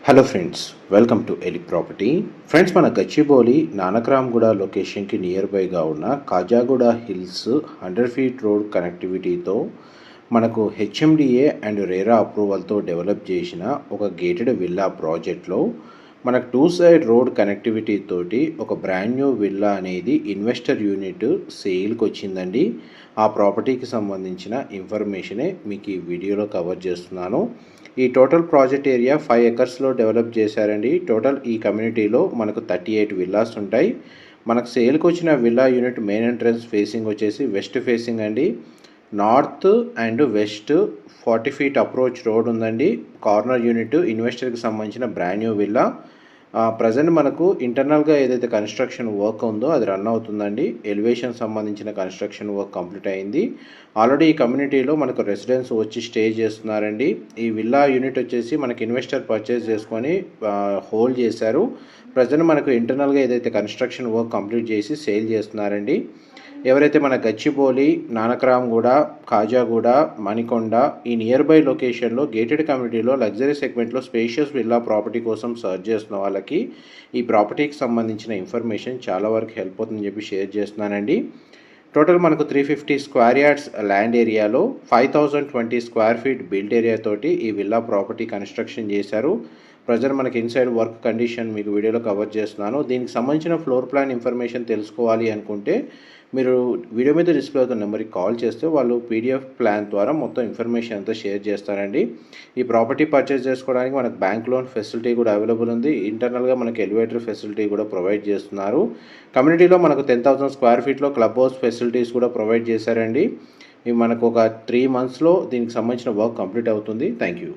Hello friends, welcome to Eli property. Friends, మన గచ్చిబౌలి నానక్రామ్గూడ లొకేషన్కి near బైగా ఉన్న కాజాగూడ హిల్స్ 100 ఫీట్ రోడ్ కనెక్టివిటీతో మనకు హెచ్ఎండిఏ అండ్ రేరా అప్రూవల్తో డెవలప్ చేసిన ఒక గేటెడ్ విల్లా ప్రాజెక్ట్లో మనకు 2 సైడ్ రోడ్ కనెక్టివిటీ తోటి ఒక బ్రాండ్ న్యూ విల్లా అనేది ఇన్వెస్టర్ యూనిట్ సేల్కి వచ్చిందండి. ఆ ప్రాపర్టీకి సంబంధించిన ఇన్ఫర్మేషనే మీకు ఈ వీడియోలో కవర్ చేస్తున్నాను. ఈ టోటల్ ప్రాజెక్ట్ ఏరియా 5 ఎకర్స్లో డెవలప్ చేశారండి. టోటల్ ఈ కమ్యూనిటీలో మనకు 38 విల్లాస్ ఉంటాయి. మనకు సేల్కి వచ్చిన villa unit main entrance facing వచ్చేసి వెస్ట్ ఫేసింగ్ అండి. North and west 40 feet approach road ఉందండి. కార్నర్ యూనిట్ ఇన్వెస్టర్కి సంబంధించిన బ్రాండ్ న్యూ విల్లా. ప్రజెంట్ మనకు ఇంటర్నల్గా ఏదైతే కన్స్ట్రక్షన్ వర్క్ ఉందో అది రన్ అవుతుందండి. ఎలివేషన్ సంబంధించిన కన్స్ట్రక్షన్ వర్క్ కంప్లీట్ అయింది. ఆల్రెడీ ఈ కమ్యూనిటీలో మనకు రెసిడెన్స్ వచ్చి స్టే చేస్తున్నారండి. ఈ విల్లా యూనిట్ వచ్చేసి మనకి ఇన్వెస్టర్ పర్చేస్ చేసుకొని హోల్డ్ చేశారు. ప్రజెంట్ మనకు ఇంటర్నల్గా ఏదైతే కన్స్ట్రక్షన్ వర్క్ కంప్లీట్ చేసి సేల్ చేస్తున్నారండి. ఎవరైతే మన గచ్చిబౌలి, నానక్రామ్గూడ, కాజాగూడ, మణికొండ ఈ నియర్ బై లొకేషన్లో గేటెడ్ కమ్యూనిటీలో లగ్జరీ సెగ్మెంట్లో స్పేషియస్ విల్లా ప్రాపర్టీ కోసం సర్చ్ చేస్తున్న వాళ్ళకి ఈ ప్రాపర్టీకి సంబంధించిన ఇన్ఫర్మేషన్ చాలా వరకు హెల్ప్ అవుతుందని చెప్పి షేర్ చేస్తున్నానండి. టోటల్ మనకు 350 స్క్వేర్ యార్డ్స్ ల్యాండ్ ఏరియాలో 5020 స్క్వేర్ ఫీట్ బిల్డ్ ఏరియా తోటి ఈ విల్లా ప్రాపర్టీ కన్స్ట్రక్షన్ చేశారు. ప్రజెంట్ మనకి ఇన్సైడ్ వర్క్ కండిషన్ మీకు వీడియోలో కవర్ చేస్తున్నాను. దీనికి సంబంధించిన ఫ్లోర్ ప్లాన్ ఇన్ఫర్మేషన్ తెలుసుకోవాలి అనుకుంటే మీరు వీడియో మీద డిస్ప్లే అవుతున్న నెంబర్కి కాల్ చేస్తే వాళ్ళు పీడిఎఫ్ ప్లాన్ ద్వారా మొత్తం ఇన్ఫర్మేషన్ అంతా షేర్ చేస్తారండి. ఈ ప్రాపర్టీ పర్చేస్ చేసుకోవడానికి మనకు బ్యాంక్ లోన్ ఫెసిలిటీ కూడా అవైలబుల్ ఉంది. ఇంటర్నల్గా మనకి ఎలివేటర్ ఫెసిలిటీ కూడా ప్రొవైడ్ చేస్తున్నారు. కమ్యూనిటీలో మనకు 10,000 స్క్వేర్ ఫీట్లో క్లబ్ హౌస్ ఫెసిలిటీస్ కూడా ప్రొవైడ్ చేశారండి. ఇవి మనకు ఒక 3 మంత్స్లో దీనికి సంబంధించిన వర్క్ కంప్లీట్ అవుతుంది. Thank you.